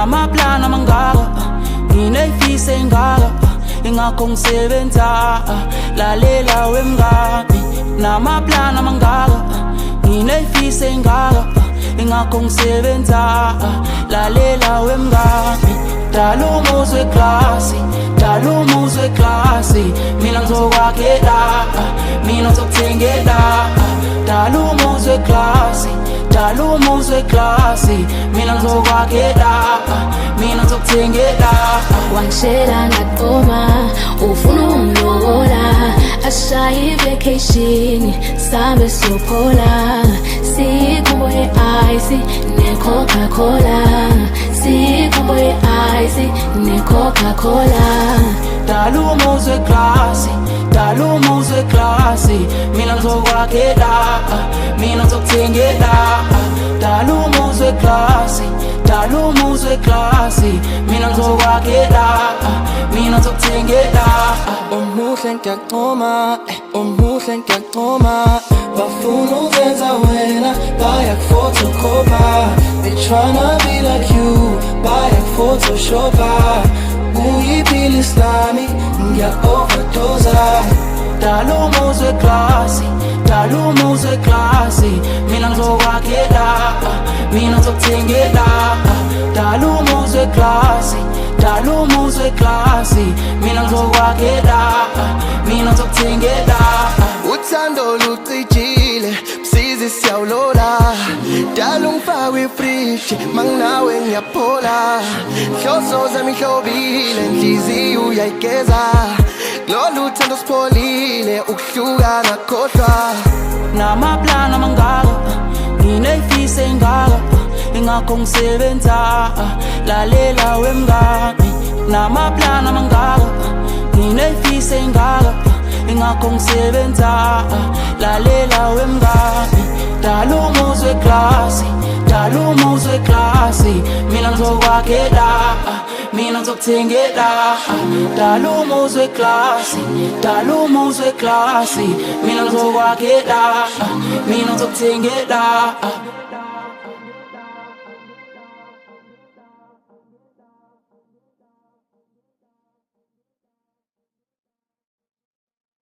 namaplana mangaka nginey'fiso ey'ngaka ingakho ngisebenza lalela wemngani namaplana mangaka nginey'fiso ey'ngaka ingakho ngisebenza lalela wemngani dala umuzwe klasi dala umuzwe klasi mina ngizokwakhela mina ngizokuthengela dala umuzwe klasi dala umuzwe klasi mina ngizokwakhela mina ngizokuthengela wangishela ngaqoma ufuna ukungilobola ashaye vacation sambe siyophola sikhombo ye-ice ne-Coca-Cola sikhombo ye-ice ne-Coca-Cola dala umuzwe klasi dala umuzwe klasi mina ngizokwakhela mina ngizokuthengela dala umuzwe klasi dala umuzwe klasi mina ngizokwakhela mina ngizokuthengela umuhle ngiyaqoma umuhle ngiyaqoma bafuna uzenza wena bayakufotokopa they tryna be like you bayakufotoshopa uyiphila islami ngiya-overdosa dala umuzwe klasi dala umuzwe klasi mina ngizokwakhela mina ngizokuthengela dala umuzwe klasi dala umuzwe klasi mina ngizokwakhela mina ngizokuthengela uthando lucijile msizi siyawulola dala ungifakwe ifriji manginawe ngiyaphola hloso zami hlobile nhliziyo uyayigeza lolu uthando sipholile ukuhluka nakhohlwa namaplana mangaka nginey'fiso ey'ngaka ingakho ngisebenza lalela wemngani namaplana mangaka nginey'fiso ey'ngaka ingakho ngisebenza lalela wemngani dala umuzwe klasi dala umuzwe klasi mina ngizokwakhela mina ngizokuthengela dala umuzwe klasi dala umuzwe klasi mina ngizokwakhela mina ngizokuthengela